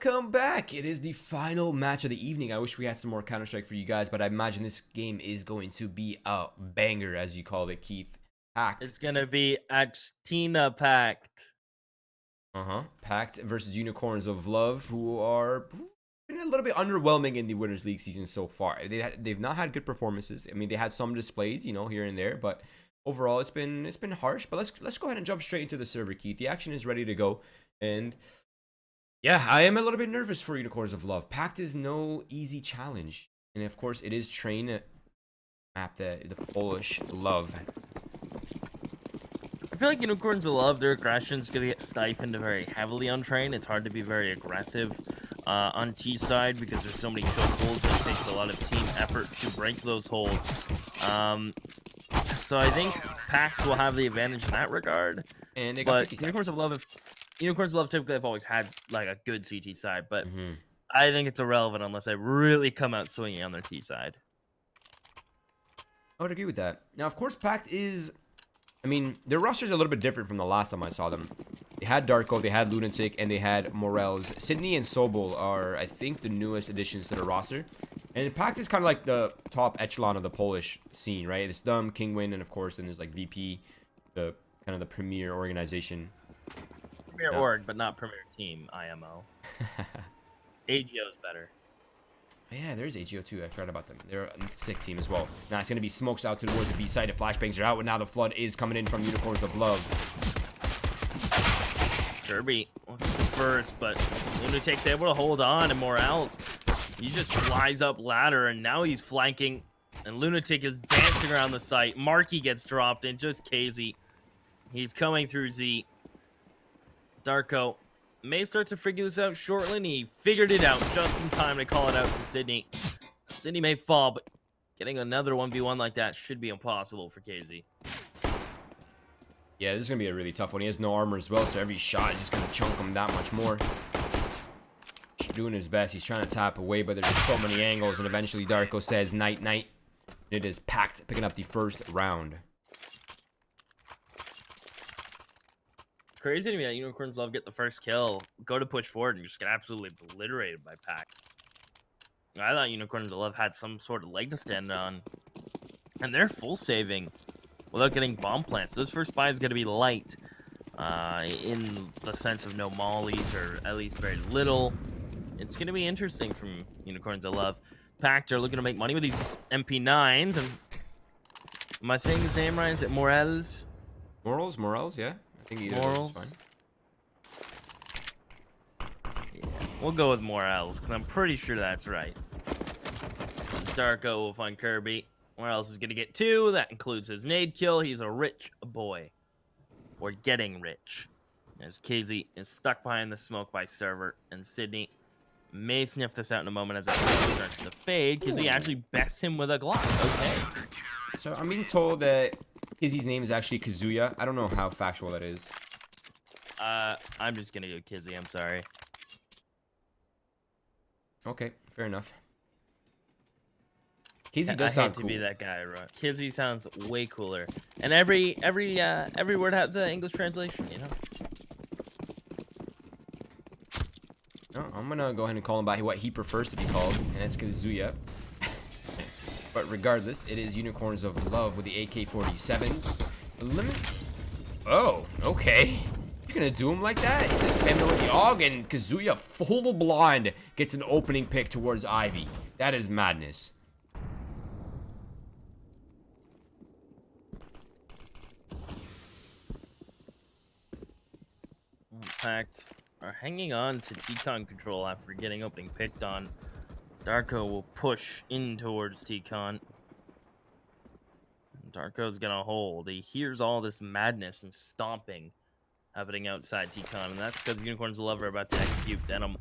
welcome back. It is the final match of the evening. I wish we had some more Counter-Strike for you guys, but I imagine this game is going to be a banger, as you called it, Keith. Pact. It's gonna be ACTINA PACT. Pact versus Unicorns of Love, who are been a little bit underwhelming in the Winners League season so far. They've not had good performances. I mean, they had some displays, you know, here and there, but overall, it's been harsh. But let's go ahead and jump straight into the server, Keith. The action is ready to go, and yeah, I am a little bit nervous for Unicorns of Love. Pact is no easy challenge. And of course, it is train map, the Polish love. I feel like Unicorns of Love, their aggression is going to get stifled very heavily on train. It's hard to be very aggressive on T side because there's so many choke holds. It takes a lot of team effort to break those holds. So I think Pact will have the advantage in that regard. And they got but Unicorns of Love typically have always had like a good CT side, but I think it's irrelevant unless they really come out swinging on their T side. I would agree with that. Now, of course, Pact is, I mean, their roster's a little bit different from the last time I saw them. They had Darko, they had Lunatic, and they had Morels. Sydney and Sobol are, I think, the newest additions to the roster. And Pact is kind of like the top echelon of the Polish scene, right? It's them, Kingwin, and of course, then there's like VP, the kind of the premier organization. Premier org, but not premier team, IMO. AGO is better. Yeah, there's AGO too. I forgot about them. They're a sick team as well. Now it's going to be smokes out towards the B side. The flashbangs are out, and now the flood is coming in from Unicorns of Love. Kirby first, but Lunatic's able to hold on, and Morales, he just flies up ladder, and now he's flanking, and Lunatic is dancing around the site. Marky gets dropped, and just KZ. He's coming through Z. Darko may start to figure this out shortly, and he figured it out just in time to call it out to Sydney. Sydney may fall, but getting another 1v1 like that should be impossible for KZ. Yeah, this is going to be a really tough one. He has no armor as well, so every shot is just going to chunk him that much more. He's doing his best. He's trying to tap away, but there's just so many angles, and eventually Darko says night, night. It is Pact picking up the first round. Crazy to me that Unicorns Love get the first kill, go to push forward, and just get absolutely obliterated by Pact. I thought Unicorns Love had some sort of leg to stand on, and they're full saving without getting bomb plants. This first buy is going to be light in the sense of no mollies, or at least very little. It's going to be interesting from Unicorns Love. Pact are looking to make money with these MP9s, and am I saying his name right? Is it Morels? Morels, yeah. I think either Morals. Fine. Yeah, we'll go with Morels because I'm pretty sure that's right. Darko will find Kirby. Morels is gonna get 2. That includes his nade kill. He's a rich boy, or getting rich. As KZ is stuck behind the smoke by server, and Sydney may sniff this out in a moment as it starts to fade because he actually bests him with a Glock. Okay. So I'm being told that Kizzy's name is actually Kazuya. I don't know how factual that is. I'm just gonna go Kizzy. I'm sorry. Okay, fair enough. Kizzy does sound cool. I hate to be that guy, right? Kizzy sounds way cooler, and every word has an English translation, you know. No, I'm gonna go ahead and call him by what he prefers to be called, and that's Kazuya. But regardless, it is Unicorns of Love with the AK-47s. Oh, okay. You're gonna do him like that? He's just spamming with the AUG, and Kazuya, full blind, gets an opening pick towards Ivy. That is madness. Pact are hanging on to T-Con control after getting opening picked on. Darko will push in towards T-Con. Darko's gonna hold. He hears all this madness and stomping happening outside T-Con, and that's because Unicorns of Love are about to execute Denim.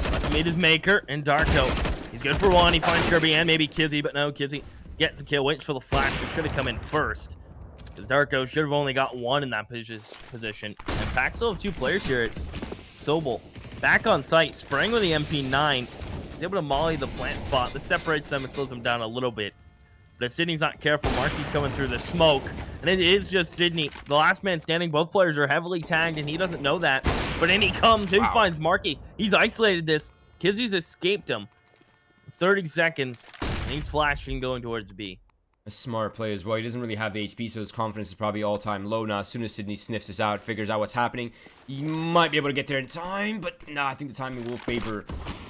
About to meet his maker, and Darko, he's good for 1. He finds Kirby and maybe Kizzy, but no, Kizzy gets the kill, waits for the flash. He should have come in first, because Darko should have only got 1 in that position. And Pact still have 2 players here. It's Sobel back on site, spraying with the MP9. He's able to molly the plant spot. This separates them and slows them down a little bit. But if Sydney's not careful, Marky's coming through the smoke. And it is just Sydney. The last man standing. Both players are heavily tagged, and he doesn't know that. but in he comes. He Wow. finds Marky. He's isolated this. Kizzy's escaped him. 30 seconds, and he's flashing going towards B. A smart play as well. He doesn't really have the HP, so his confidence is probably all-time low now. As soon as Sydney sniffs this out, figures out what's happening, he might be able to get there in time, but nah, I think the timing will favor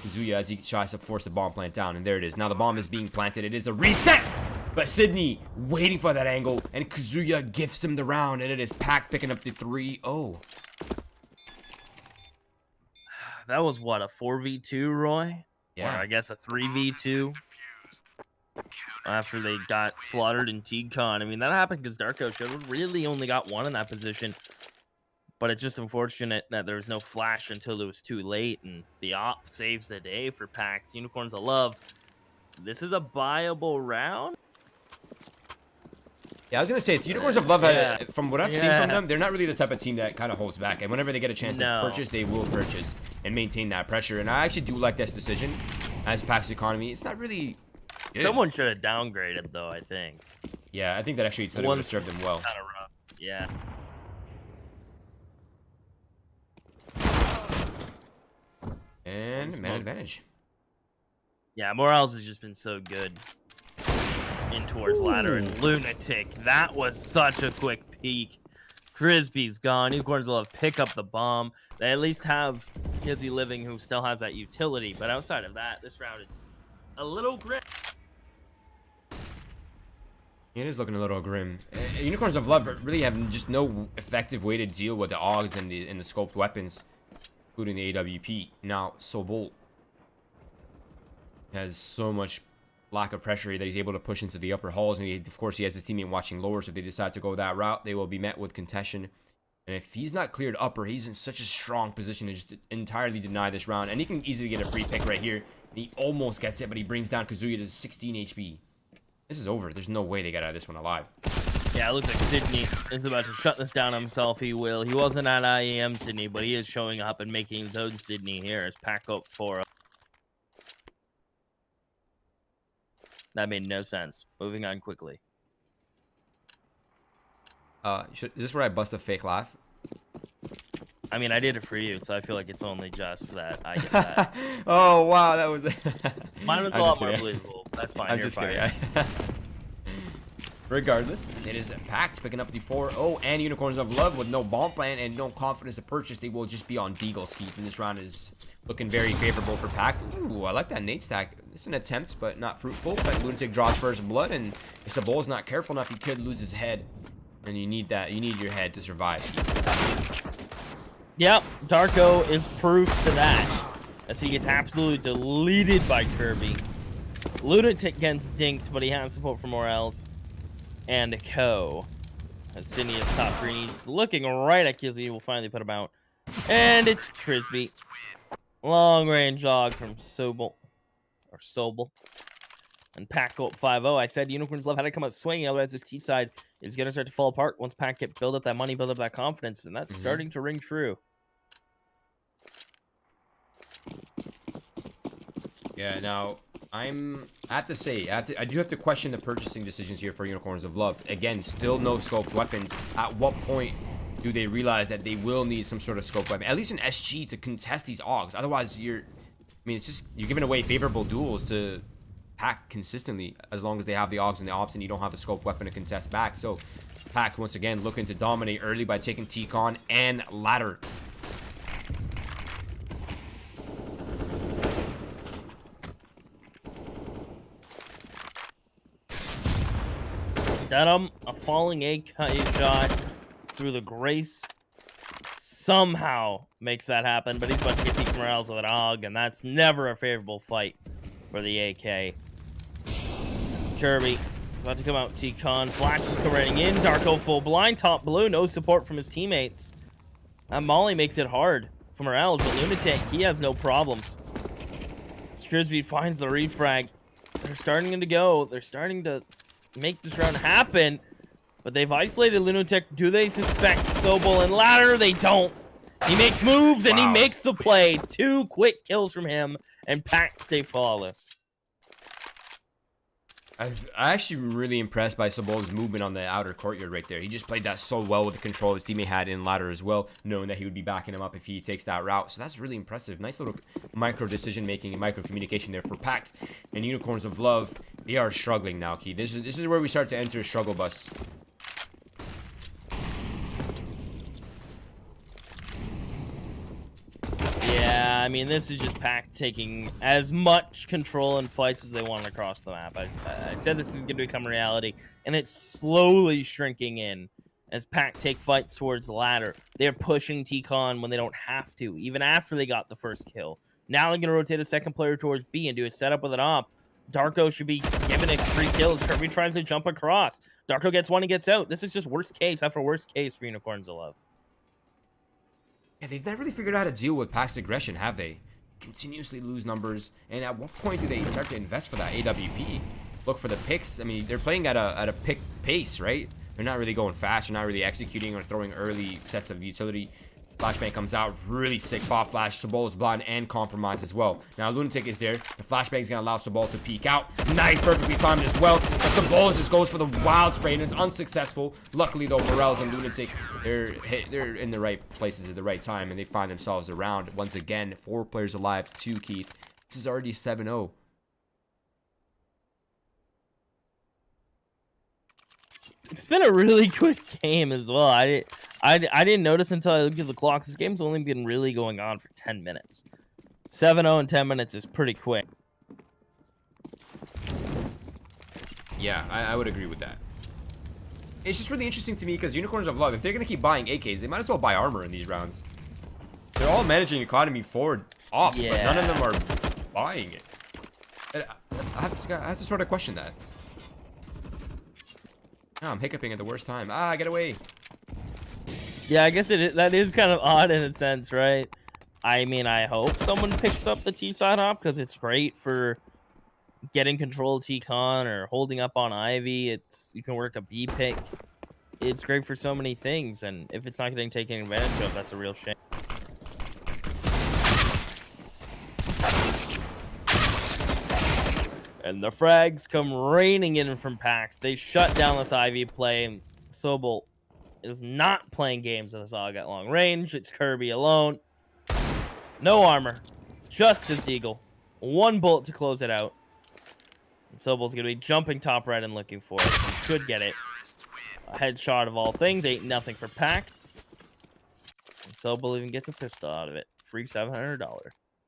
Kazuya as he tries to force the bomb plant down, and there it is. Now the bomb is being planted. It is a reset, but Sydney waiting for that angle, and Kazuya gifts him the round, and it is Pact picking up the 3-0. That was what, a 4v2, Roy? Yeah. Or I guess a 3v2 after they got slaughtered in TCon. I mean, that happened because Darko should really only got one in that position. But it's just unfortunate that there was no flash until it was too late, and the op saves the day for Pact. Unicorns of Love. This is a buyable round. Yeah, I was going to say, it's Unicorns of Love, from what I've seen from them, they're not really the type of team that kind of holds back. And whenever they get a chance to purchase, they will purchase and maintain that pressure. And I actually do like this decision as Pact's economy. It's not really good. Someone should have downgraded, though, I think. Yeah, I think that actually would have served them well. Kind of rough. Yeah. And man advantage. Yeah, Morales has just been so good in towards ladder and Lunatic. That was such a quick peek. Crispy's gone. Unicorns will have pick up the bomb. They at least have Kizzy living, who still has that utility. But outside of that, this round is a little grim. It is looking a little grim. Unicorns of Love really have just no effective way to deal with the AUGs and the scoped weapons, including the AWP. Now, Sobol has so much lack of pressure that he's able to push into the upper halls, and of course he has his teammate watching lower, so if they decide to go that route, they will be met with contention. And if he's not cleared upper, he's in such a strong position to just entirely deny this round, and he can easily get a free pick right here. He almost gets it, but he brings down Kazuya to 16 HP. This is over. There's no way they get out of this one alive. Yeah, it looks like Sydney is about to shut this down himself. He will. He wasn't at IEM Sydney, but he is showing up and making his own Sydney here as pack up for. That made no sense. Moving on quickly. Is this where I bust a fake laugh? I mean, I did it for you, so I feel like it's only just that I get that. Oh, wow, that was... Mine was a lot more believable. That's fine. I'm You're just fine. kidding. Regardless, it is Pact picking up the 4-0, and Unicorns of Love with no bomb plan and no confidence to purchase. They will just be on Deagle Skeet, and this round is looking very favorable for Pact. Ooh, I like that nade stack. It's an attempt, but not fruitful. But Lunatic draws first blood, and if Sabol's not careful enough, he could lose his head. And you need that. You need your head to survive. Yep, Darko is proof to that, as he gets absolutely deleted by Kirby. Lunatic gets dinked, but he has support from Morales and Co. As Sydney is top green, he's looking right at Kizzy. Will finally put him out, and it's Frisbee. Long range jog from Sobel, and Pack go up 5-0. I said Unicorns Love had to come out swinging, otherwise this Seaside is going to start to fall apart once Pack build up that money, build up that confidence, and that's starting to ring true. Yeah, now, I have to say, I do have to question the purchasing decisions here for Unicorns of Love. Again, still no scoped weapons. At what point do they realize that they will need some sort of scoped weapon? At least an SG to contest these AUGs. Otherwise, you're giving away favorable duels to Pact consistently, as long as they have the AUGs and the ops and you don't have a scoped weapon to contest back. So, Pact, once again, looking to dominate early by taking T-Con and ladder. Denim, a falling A shot through the Grace somehow makes that happen, but he's about to get T Morales with an AUG, and that's never a favorable fight for the AK. It's Kirby. He's about to come out. T-Con. Flash is running in. Darko full blind. Top blue. No support from his teammates. And Molly makes it hard for Morales, but Lunatic, he has no problems. Frisbee finds the refrag. They're starting to go. They're starting to make this round happen, but they've isolated Lunatic. Do they suspect Sobel and ladder? They don't. He makes moves and he makes the play. 2 quick kills from him, and Pact stay flawless. I actually really impressed by Sobol's movement on the outer courtyard right there. He just played that so well with the control his teammate had in ladder as well, knowing that he would be backing him up if he takes that route. So that's really impressive. Nice little micro decision making and micro communication there for Pact. And Unicorns of Love, they are struggling now, Key. This is where we start to enter a struggle bus. Yeah, I mean, this is just Pact taking as much control in fights as they want across the map. I said this is going to become reality, and it's slowly shrinking in as Pact take fights towards the ladder. They're pushing T-Con when they don't have to, even after they got the first kill. Now they're going to rotate a second player towards B and do a setup with an op. Darko should be given it 3 kills. Kirby tries to jump across. Darko gets 1 and gets out. This is just worst case after worst case for Unicorns of Love. Yeah, they've never really figured out how to deal with Pact's aggression, have they? Continuously lose numbers, and at what point do they start to invest for that AWP? Look for the picks. I mean, they're playing at a pick pace, right? They're not really going fast. They're not really executing or throwing early sets of utility. Flashbang comes out, really sick pop flash. Sobol is blind and compromised as well. Now Lunatic is there. The flashbang is gonna allow Sobol to peek out. Nice, perfectly timed as well. But Sobol just goes for the wild spray and it's unsuccessful. Luckily though, Morels and Lunatic, they're in the right places at the right time and they find themselves around. Once again, 4 players alive, 2 Keith. This is already 7-0. It's been a really quick game as well. I didn't notice until I looked at the clock. This game's only been really going on for 10 minutes. 7-0 in 10 minutes is pretty quick. Yeah, I would agree with that. It's just really interesting to me because Unicorns of Love, if they're going to keep buying AKs, they might as well buy armor in these rounds. They're all managing economy forward off, but none of them are buying it. I have to sort of question that. Oh, I'm hiccuping at the worst time. Ah, get away. Yeah, I guess that is kind of odd in a sense, right? I mean, I hope someone picks up the T-side op because it's great for getting control of T-Con or holding up on Ivy. You can work a B pick. It's great for so many things, and if it's not getting taken advantage of, that's a real shame. And the frags come raining in from Pact. They shut down this Ivy play, and Sobol is not playing games with this all at long range. It's Kirby alone. No armor. Just his deagle. 1 bullet to close it out. And Sobol's going to be jumping top right and looking for it. He could get it. A headshot of all things. 8-0 for Pact. And Sobol even gets a pistol out of it. Free $700.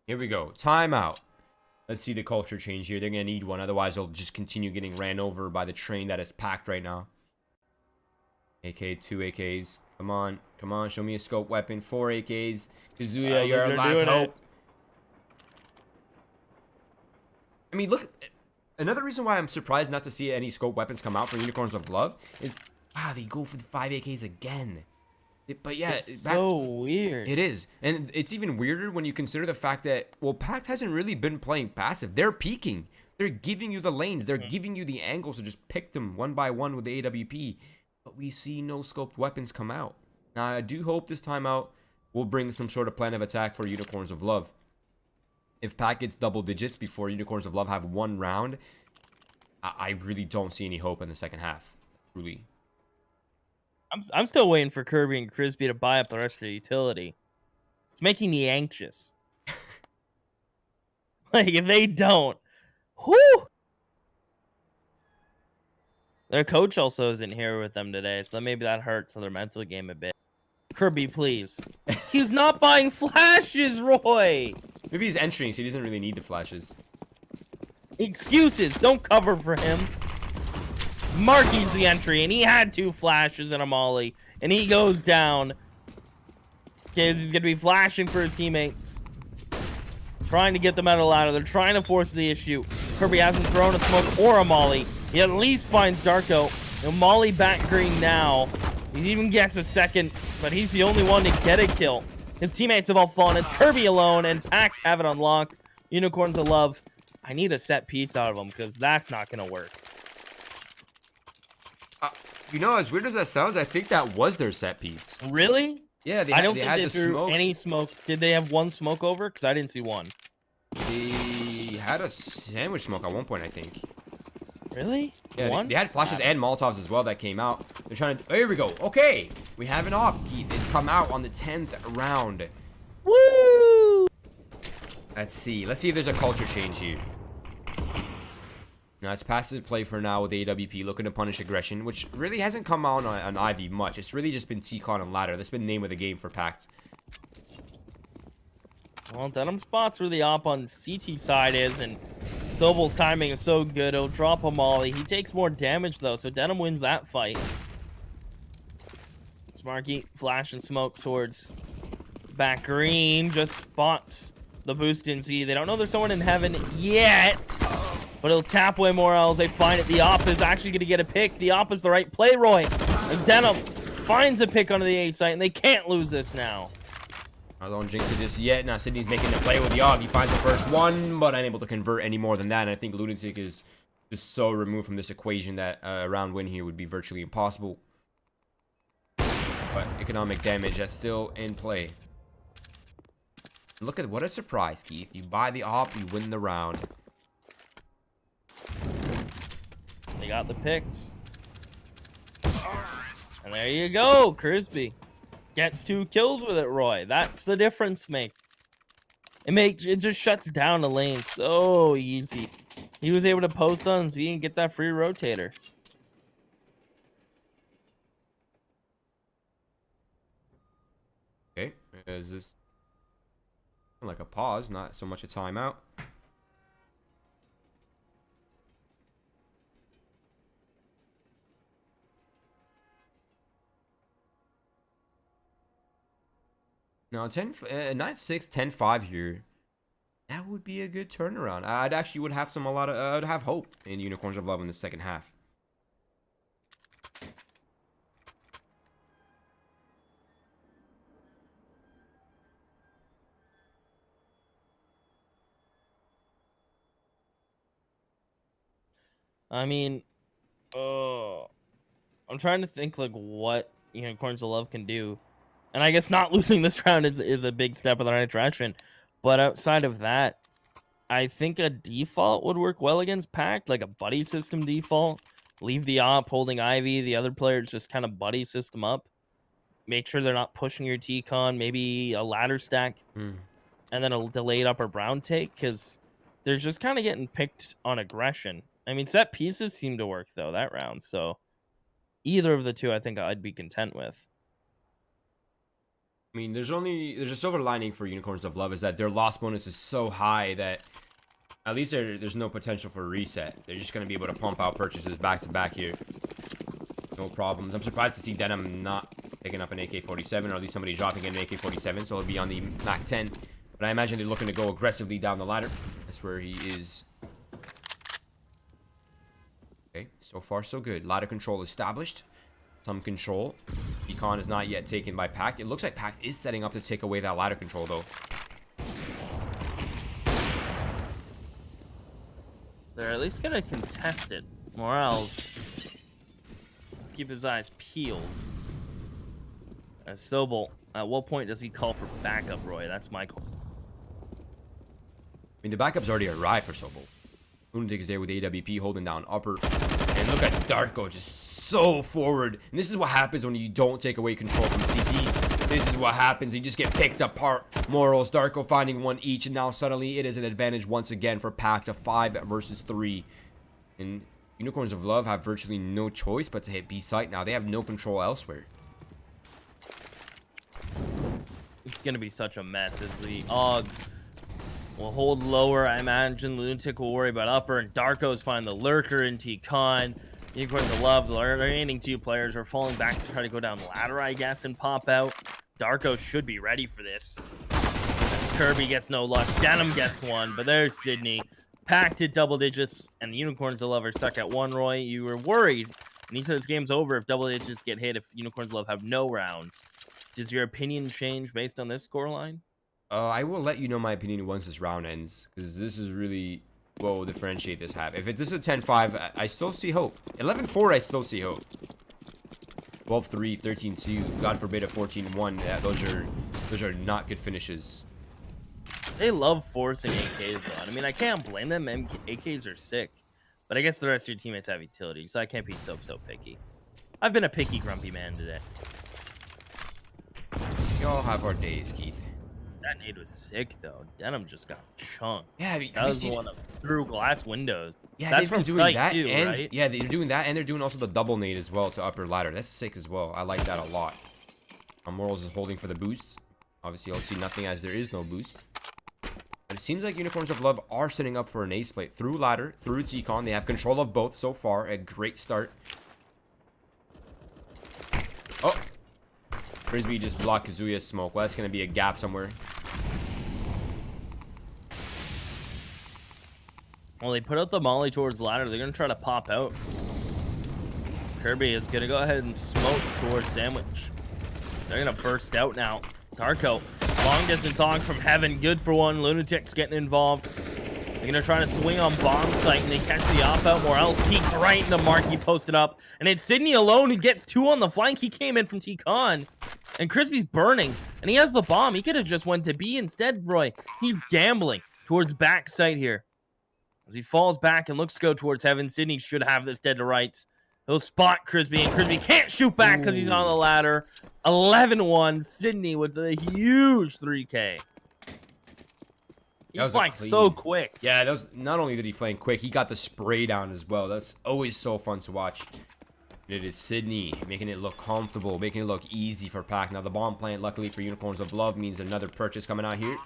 Here we go. Timeout. Let's see the culture change here. They're going to need one. Otherwise, they'll just continue getting ran over by the train that is Packed right now. AK, 2 AKs. Come on. Come on. Show me a scope weapon. 4 AKs. Kazuya, you're our last hope. I mean, look. Another reason why I'm surprised not to see any scope weapons come out for Unicorns of Love is, they go for the 5 AKs again. But yeah, it's so weird. It is. And it's even weirder when you consider the fact that, well, Pact hasn't really been playing passive. They're peeking. They're giving you the lanes. They're giving you the angles to just pick them one by one with the AWP. But we see no scoped weapons come out. Now, I do hope this time out will bring some sort of plan of attack for Unicorns of Love. If Pact gets double digits before Unicorns of Love have 1 round, I really don't see any hope in the second half. Really. I'm still waiting for Kirby and Crispy to buy up the rest of the utility. It's making me anxious. Like, if they don't, whoo! Their coach also isn't here with them today, so maybe that hurts their mental game a bit. Kirby, please. He's not buying flashes, Roy! Maybe he's entering, so he doesn't really need the flashes. Excuses. Don't cover for him. Marky's the entry, and he had 2 flashes and a molly, and he goes down. Because he's going to be flashing for his teammates. Trying to get them out of the ladder. They're trying to force the issue. Kirby hasn't thrown a smoke or a molly. He at least finds Darko. And molly back green now. He even gets a second, but he's the only one to get a kill. His teammates have all fallen. It's Kirby alone, and Pact have it unlocked. Unicorns of Love. I need a set piece out of him, because that's not going to work. You know, as weird as that sounds, I think that was their set piece. Really? Yeah, I don't think they threw any smoke. Did they have 1 smoke over? Because I didn't see 1. They had a sandwich smoke at one point, I think. Really? Yeah, One? they had flashes and Molotovs as well that came out. They're trying to... Oh, here we go. Okay. We have an op, Keith. It's come out on the 10th round. Woo! Let's see. Let's see if there's a culture change here. Now, it's passive play for now with AWP, looking to punish aggression, which really hasn't come out on Ivy much. It's really just been T-Con and Ladder. That's been the name of the game for Pact. Well, Denim spots where the op on CT side is, and Sobel's timing is so good. He'll drop a molly. He takes more damage, though, so Denim wins that fight. Smarky, flash and smoke towards back green. Just spots the boost in Z. They don't know there's someone in heaven yet, but he'll tap way more L's. They find it. The op is actually going to get a pick. The op is the right play, Roy. As Denim finds a pick under the A site, and they can't lose this now. I don't jinx it just yet. Now Sydney's making the play with the AUG. He finds the first one, but unable to convert any more than that. And I think Lunatic is just so removed from this equation that a round win here would be virtually impossible. But economic damage, that's still in play. Look at what a surprise, Keith. You buy the op, you win the round. They got the picks. And there you go, Crispy. Gets 2 kills with it, Roy. That's the difference, mate. It just shuts down the lane so easy. He was able to post on Z and get that free rotator. Okay, is this like a pause, not so much a timeout? No, 9-6, 10-5 here. That would be a good turnaround. I'd actually would have I'd have hope in Unicorns of Love in the second half. I mean, I'm trying to think like what Unicorns of Love can do. And I guess not losing this round is a big step in the right direction. But outside of that, I think a default would work well against Pact, like a buddy system default. Leave the op holding Ivy, the other players just kind of buddy system up. Make sure they're not pushing your T-Con, maybe a ladder stack, and then a delayed upper brown take, because they're just kind of getting picked on aggression. I mean, set pieces seem to work, though, that round. So either of the two, I think I'd be content with. I mean, there's a silver lining for Unicorns of Love is that their loss bonus is so high that at least there's no potential for a reset. They're just going to be able to pump out purchases back to back here. No problems. I'm surprised to see Denim not picking up an AK-47, or at least somebody dropping an AK-47, so it'll be on the MAC-10. But I imagine they're looking to go aggressively down the ladder. That's where he is. Okay, so far so good. Ladder control established. Some control. Econ is not yet taken by Pact. It looks like Pact is setting up to take away that ladder control, though. They're at least going to contest it. Morales, keep his eyes peeled. As Sobel, at what point does he call for backup, Roy? That's my call. I mean, the backup's already arrived for Sobel. Lunatic is there with AWP holding down upper. And look at Darko just so forward. And this is what happens when you don't take away control from CTs. This is what happens. You just get picked apart. Morals, Darko finding one each. And now suddenly it is an advantage once again for Pact, a 5 versus 3. And Unicorns of Love have virtually no choice but to hit B site now. They have no control elsewhere. It's going to be such a mess as the AUG will hold lower. I imagine Lunatic will worry about upper, and Darko's find the lurker in T-Con. Unicorns of Love, the remaining 2 players are falling back to try to go down ladder, I guess, and pop out. Darko should be ready for this. Kirby gets no luck. Denim gets one, but there's Sydney. Packed at double digits, and the Unicorns of Love are stuck at 1, Roy. You were worried, and he said this game's over if double digits get hit, if Unicorns of Love have no rounds. Does your opinion change based on this scoreline? I will let you know my opinion once this round ends, because this is really what will differentiate this half. If this is a 10-5, I still see hope. 11-4, I still see hope. 12-3, 13-2, God forbid a 14-1. Yeah, those are not good finishes. They love forcing AKs, though. I mean, I can't blame them. AKs are sick. But I guess the rest of your teammates have utility, so I can't be so picky. I've been a picky, grumpy man today. We all have our days, Keith. That nade was sick, though. Denim just got chunked. Yeah, That was the one through glass windows. Yeah, that's they've been from doing sight that, too, and right? yeah, they're doing that, and they're doing also the double nade as well to upper ladder. That's sick as well. I like that a lot. Morals is holding for the boosts. Obviously, you'll see nothing as there is no boost. But it seems like Unicorns of Love are setting up for an ace play through ladder, through T-Con. They have control of both so far. A great start. Oh, Frisbee just blocked Kazuya's smoke. Well, that's gonna be a gap somewhere. Well, they put out the molly towards ladder. They're going to try to pop out. Kirby is going to go ahead and smoke towards Sandwich. They're going to burst out now. Darko, long distance hog from heaven. Good for one. Lunatic's getting involved. They're going to try to swing on bomb site, and they catch the op out. Morel peeks right into Mark. He posted up. And it's Sydney alone who gets 2 on the flank. He came in from T-Con. And Crispy's burning. And he has the bomb. He could have just went to B instead, Roy. He's gambling towards back site here. As he falls back and looks to go towards heaven, Sydney should have this dead to rights. He'll spot Crispy, and Crispy can't shoot back because he's on the ladder. 11-1, Sydney with a huge 3K. He flanked so quick. Yeah, that was, not only did he flank quick, he got the spray down as well. That's always so fun to watch. It is Sydney making it look comfortable, making it look easy for Pact. Now, the bomb plant, luckily for Unicorns of Love, means another purchase coming out here.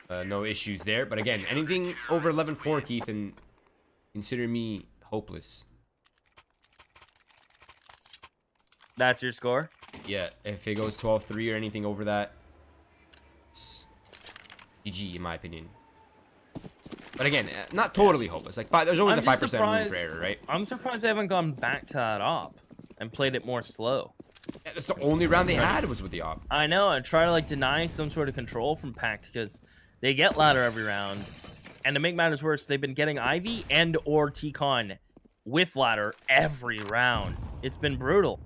No issues there. But again, anything over 11-4, Keith, and consider me hopeless. That's your score? Yeah, if it goes 12-3 or anything over that, it's GG in my opinion. But again, not totally hopeless. Like there's always a 5% room for error, right? I'm surprised they haven't gone back to that op and played it more slow. Yeah, that's the only round they had was with the op. I know, and try to like deny some sort of control from Pact because they get ladder every round. And to make matters worse, they've been getting Ivy and or T-Con with ladder every round. It's been brutal.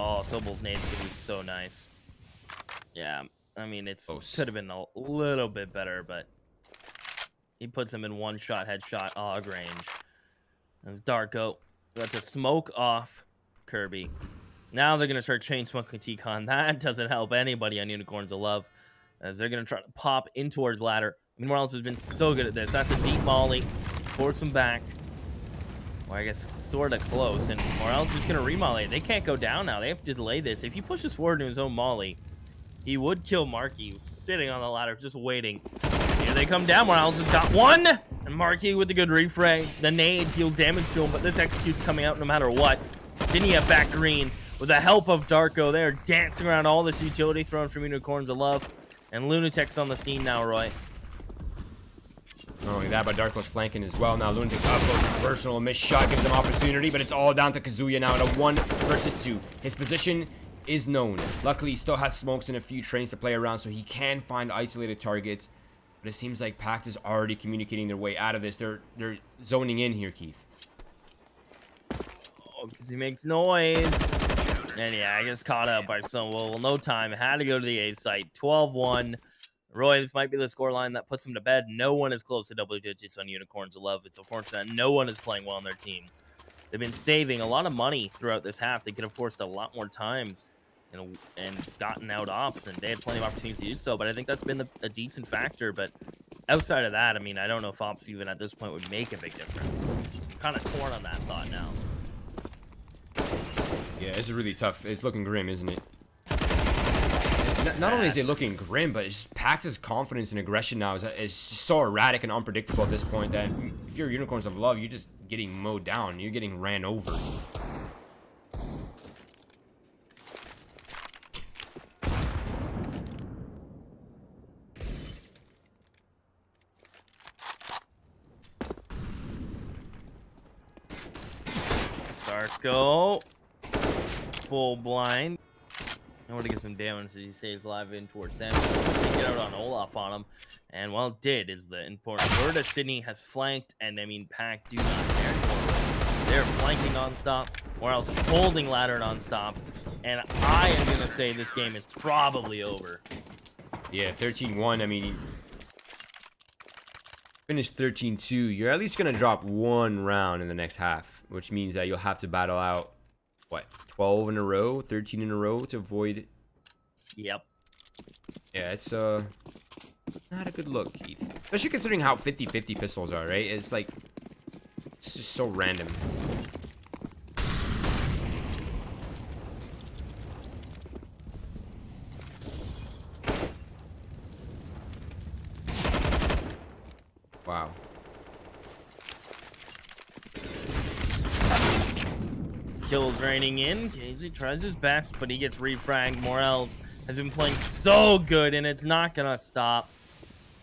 Oh, Sobel's nade's gonna be so nice. Yeah, I mean, it's could have been a little bit better, but he puts him in one-shot headshot hog range. That's Darko. Got to smoke off Kirby. Now they're gonna start chain smoking T-Con. That doesn't help anybody on Unicorns of Love, as they're gonna try to pop in towards ladder. I mean, Morales has been so good at this. That's a deep molly. Force him back. Well, I guess sort of close, and Morales is going to remolly. They can't go down now. They have to delay this. If he pushes forward to his own molly, he would kill Marky, who's sitting on the ladder just waiting. Here they come down. Morales has got one, and Marky with the good refray. The nade deals damage to him, but this execute's coming out no matter what. Zinnia back green with the help of Darko. They're dancing around all this utility thrown from Unicorns of Love, and Lunatic's on the scene now, Roy. Not only that, but Darko's flanking as well. Now Lunatic's up close and personal. Missed shot gives him opportunity, but it's all down to Kazuya now in a 1 versus 2. His position is known. Luckily, he still has smokes and a few trains to play around, so he can find isolated targets. But it seems like Pact is already communicating their way out of this. They're zoning in here, Keith. Oh, because he makes noise. And yeah, I gets caught up by some. Well, no time. Had to go to the A site. 12-1. Roy, this might be the scoreline that puts him to bed. No one is close to double digits on Unicorns of Love. It's unfortunate that no one is playing well on their team. They've been saving a lot of money throughout this half. They could have forced a lot more times and gotten out ops, and they had plenty of opportunities to do so. But I think that's been a decent factor. But outside of that, I mean, I don't know if ops even at this point would make a big difference. I'm kind of torn on that thought now. Yeah, this is really tough. It's looking grim, isn't it? Not only is it looking grim, but it's Pact's confidence and aggression now is so erratic and unpredictable at this point that if you're Unicorns of Love, you're just getting mowed down. You're getting ran over. Darko. Full blind. I want to get some damage as he stays alive in towards Sam. They get out on Olaf on him. And well, it did is the important word. Sydney has flanked, and I mean, Pact do not care. They're flanking nonstop. Morales is holding ladder nonstop. And I am going to say this game is probably over. Yeah, 13-1. I mean, finish 13-2. You're at least going to drop one round in the next half, which means that you'll have to battle out, what, 12 in a row, 13 in a row to avoid. Yep. Yeah, it's not a good look, Keith. Especially considering how 50-50 pistols are, right? It's like, it's just so random. Wow. Kills raining in. Casey tries his best, but he gets refragged. Morels has been playing so good, and it's not going to stop.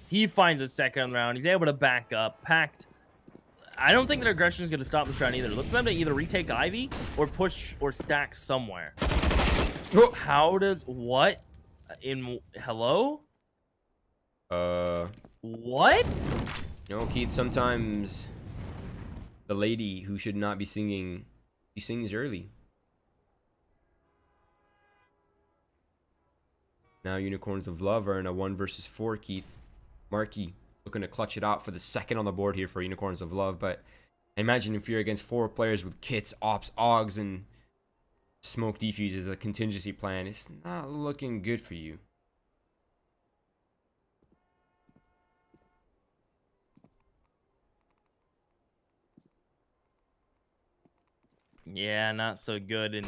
He finds a second round. He's able to back up. Pact. I don't think their aggression is going to stop this round either. Look for them to either retake Ivy or push or stack somewhere. Oh. How does... What? Hello? What? You know, Keith, sometimes the lady who should not be singing, she sings early. Now Unicorns of Love are in a 1 versus 4, Keith. Marky looking to clutch it out for the second on the board here for Unicorns of Love, but imagine if you're against 4 players with kits, ops, augs, and smoke defuse as a contingency plan. It's not looking good for you. Yeah, not so good. And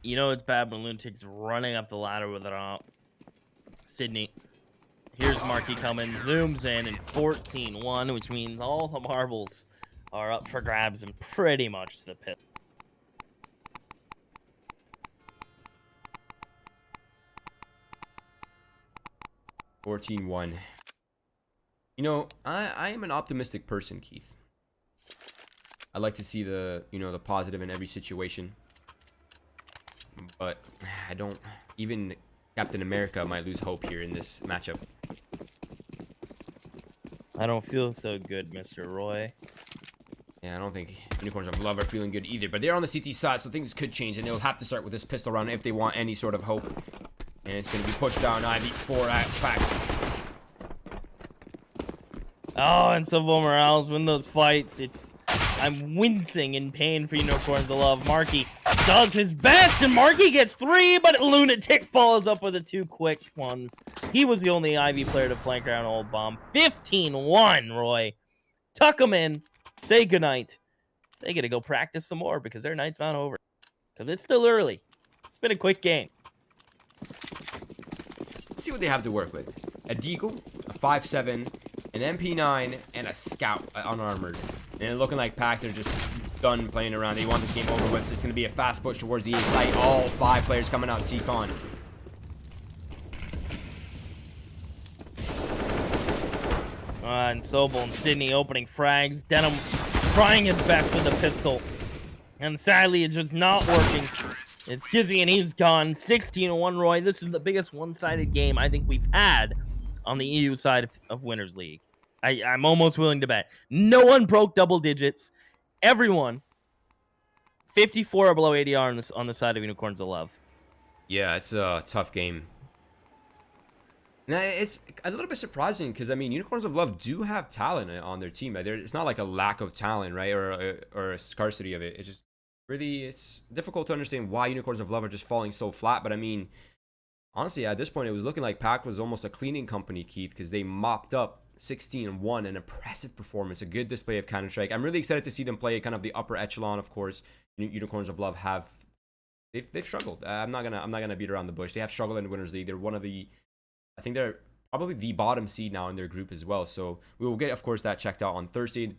you know it's bad when Lunatic's running up the ladder with it on. Sydney. Here's Marky coming, zooms in, and 14-1, which means all the marbles are up for grabs and pretty much the pit. $14-1. You know, I am an optimistic person, Keith. I like to see the, you know, the positive in every situation. But I don't, even Captain America might lose hope here in this matchup. I don't feel so good, Mr. Roy. Yeah, I don't think Unicorns of Love are feeling good either. But they're on the CT side, so things could change. And they'll have to start with this pistol round if they want any sort of hope. And it's going to be pushed down. Ivy 4 at Pact. Oh, and so Morales win those fights. I'm wincing in pain for Unicorns of Love. Marky does his best, and Marky gets 3, but Lunatic follows up with the 2 quick ones. He was the only Ivy player to flank around Old Bomb. 15-1, Roy. Tuck him in. Say goodnight. They got to go practice some more because their night's not over. Because it's still early. It's been a quick game. Let's see what they have to work with. A Deagle, a 5.7, an MP9, and a Scout unarmored. And looking like Pact are just done playing around. They want this game over with. So it's going to be a fast push towards the A site. All 5 players coming out T-Con. And Sobel and Sydney opening frags. Denim trying his best with the pistol. And sadly, it's just not working. It's Gizzy and he's gone. 16-1, Roy. This is the biggest one-sided game I think we've had on the EU side of Winners League. I'm almost willing to bet. No one broke double digits. Everyone 54 or below ADR on the side of Unicorns of Love. Yeah, it's a tough game. Now, it's a little bit surprising because, I mean, Unicorns of Love do have talent on their team. It's not like a lack of talent, right, or a scarcity of it. It's just really, it's difficult to understand why Unicorns of Love are just falling so flat. But, I mean, honestly, at this point, it was looking like Pact was almost a cleaning company, Keith, because they mopped up 16-1, an impressive performance, a good display of Counter-Strike. I'm really excited to see them play kind of the upper echelon, of course. Unicorns of Love have, they've struggled. I'm not gonna beat around the bush. They have struggled in the Winners League. They're one of the, I think they're probably the bottom seed now in their group as well. So we will get, of course, that checked out on Thursday's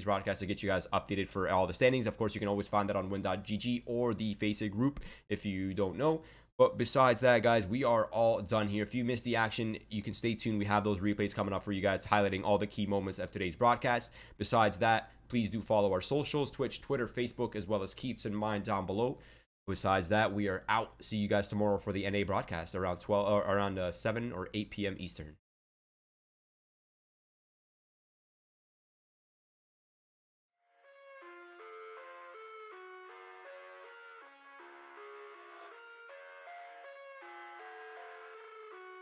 broadcast to get you guys updated for all the standings. Of course, you can always find that on win.gg or the FaceIt group if you don't know. But besides that, guys, we are all done here. If you missed the action, you can stay tuned. We have those replays coming up for you guys, highlighting all the key moments of today's broadcast. Besides that, please do follow our socials, Twitch, Twitter, Facebook, as well as Keith's and mine down below. Besides that, we are out. See you guys tomorrow for the NA broadcast around 7 or 8 p.m. Eastern.